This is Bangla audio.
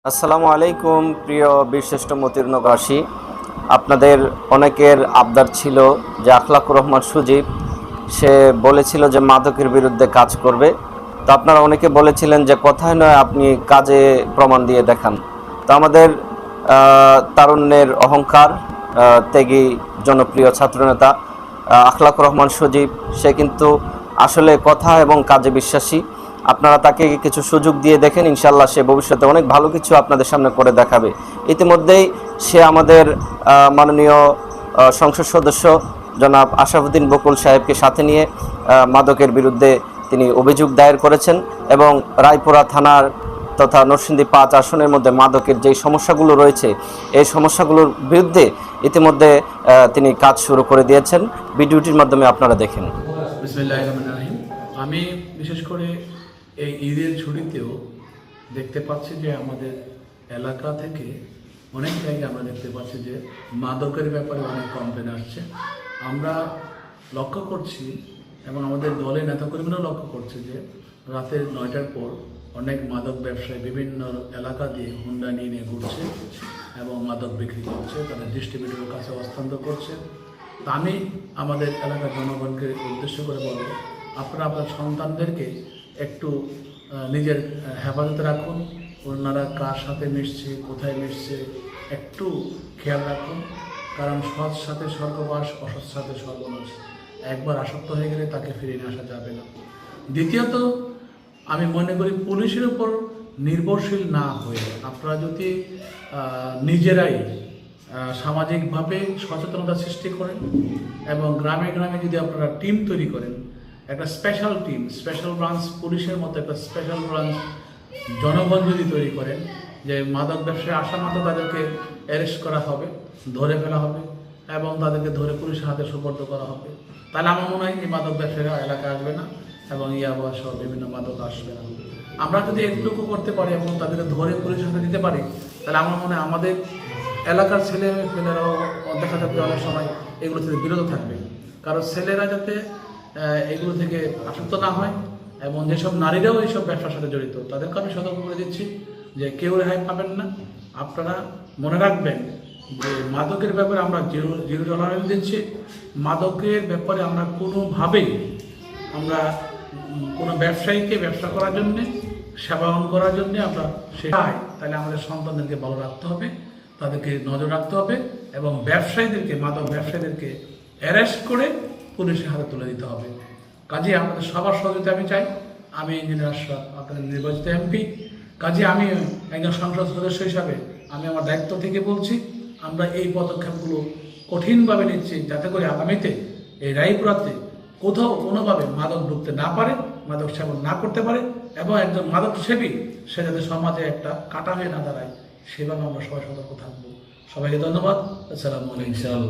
আসসালামু আলাইকুম প্রিয় বীরশ্রেষ্ঠ মতিউরনগরবাসী। আপনাদের অনেকের আবদার ছিল যে আখলাকুর রহমান সুজিব সে বলেছিল যে মাদকের বিরুদ্ধে কাজ করবে। তো আপনারা অনেকে বলেছিলেন যে কথায় নয় আপনি কাজে প্রমাণ দিয়ে দেখান। তো আমাদের তারুণ্যের অহংকার, ত্যাগী জনপ্রিয় ছাত্রনেতা আখলাকুর রহমান সুজিব সে কিন্তু আসলে কথা এবং কাজে বিশ্বাসী। আপনারা তাকে কিছু সুযোগ দিয়ে দেখেন, ইনশাল্লাহ সে ভবিষ্যতে অনেক ভালো কিছু আপনাদের সামনে করে দেখাবে। ইতিমধ্যেই সে আমাদের মাননীয় সংসদ সদস্য জনাব আশরাফুদ্দিন বকুল সাহেবকে সাথে নিয়ে মাদকের বিরুদ্ধে তিনি অভিযোগ দায়ের করেছেন এবং রায়পুরা থানার তথা নরসিংদী ৫ আসনের মধ্যে মাদকের যেই সমস্যাগুলো রয়েছে এই সমস্যাগুলোর বিরুদ্ধে ইতিমধ্যে তিনি কাজ শুরু করে দিয়েছেন। ভিডিওটির মাধ্যমে আপনারা দেখেন। বিসমিল্লাহির রহমানির রহিম। আমি বিশেষ করে এই ঈদের ছুটিতেও দেখতে পাচ্ছি যে আমাদের এলাকা থেকে অনেক জায়গায় আমরা দেখতে পাচ্ছি যে মাদকের ব্যাপারে অনেক কমপ্লেন আসছে। আমরা লক্ষ্য করছি এবং আমাদের দলের নেতাকর্মীরাও লক্ষ্য করছে যে রাতের ৯টার পর অনেক মাদক ব্যবসায়ী বিভিন্ন এলাকা দিয়ে হুন্ডা নিয়ে ঘুরছে এবং মাদক বিক্রি করছে, তাদের ডিস্ট্রিবিউটরের কাছে হস্তান্তর করছে। তা আমি আমাদের এলাকার জনগণকে উদ্দেশ্য করে বলব, আপনারা আপনার সন্তানদেরকে একটু নিজের হেফাজতে রাখুন। ওনারা কার সাথে মিশছে, কোথায় মিশছে একটু খেয়াল রাখুন, কারণ সৎ সাথে স্বর্গবাস, অসৎ সাথে সর্বনাশ। একবার আসক্ত হয়ে গেলে তাকে ফিরিয়ে নিয়ে আসা যাবে না। দ্বিতীয়ত আমি মনে করি পুলিশের উপর নির্ভরশীল না হয়ে আপনারা যদি নিজেরাই সামাজিকভাবে সচেতনতা সৃষ্টি করেন এবং গ্রামে গ্রামে যদি আপনারা টিম তৈরি করেন, একটা স্পেশাল টিম, স্পেশাল ব্রাঞ্চ পুলিশের মতো একটা স্পেশাল ব্রাঞ্চ জনগণ যদি তৈরি করেন, যে মাদক ব্যবসায় আসা মাত্র তাদেরকে অ্যারেস্ট করা হবে, ধরে ফেলা হবে এবং তাদেরকে ধরে পুলিশের হাতে সুপর্দ করা হবে, তাহলে আমার মনে হয় এই মাদক ব্যবসায়ীরা এলাকায় আসবে না এবং ইয়াবা সহ বিভিন্ন মাদক আসবে না। আমরা যদি একটুকু করতে পারি এবং তাদেরকে ধরে পুলিশের হাতে দিতে পারি, তাহলে আমার মনে হয় আমাদের এলাকার ছেলেমেয়েরাও দেখা যাবে অনেক সময় এগুলো থেকে বিরত থাকবে। কারণ ছেলেরা যাতে এগুলো থেকে আসক্ত না হয় এবং যেসব নারীরাও এইসব ব্যবসার সাথে জড়িত তাদেরকে আমি সতর্ক করে দিচ্ছি যে কেউ রেহাই পাবেন না। আপনারা মনে রাখবেন যে মাদকের ব্যাপারে আমরা জিরো টলারেন্স দিচ্ছি। মাদকের ব্যাপারে আমরা কোনোভাবেই আমরা কোনো ব্যবসায়ীকে ব্যবসা করার জন্যে, সেবায়ন করার জন্যে আমরা শেখাই, তাহলে আমাদের সন্তানদেরকে ভালো রাখতে হবে, তাদেরকে নজর রাখতে হবে এবং ব্যবসায়ীদেরকে, মাদক ব্যবসায়ীদেরকে অ্যারেস্ট করে পুলিশের হাতে তুলে দিতে হবে। কাজে আমাদের সবার সহযোগিতা আমি চাই। আমি ইঞ্জিনিয়ার আশরাফ, আপনাদের নির্বাচিত এমপি। কাজে আমি একজন সংসদ সদস্য হিসাবে আমি আমার দায়িত্ব থেকে বলছি, আমরা এই পদক্ষেপগুলো কঠিনভাবে নিচ্ছি যাতে করে আগামীতে এই রায়পুরাতে কোথাও কোনোভাবে মাদক ঢুকতে না পারে, মাদক সেবন না করতে পারে এবং একজন মাদক সেবী সে যাতে সমাজে একটা কাটা হয়ে না দাঁড়ায়, সেভাবে আমরা সবাই সতর্ক থাকবো। সবাইকে ধন্যবাদ। আসসালামু আলাইকুম।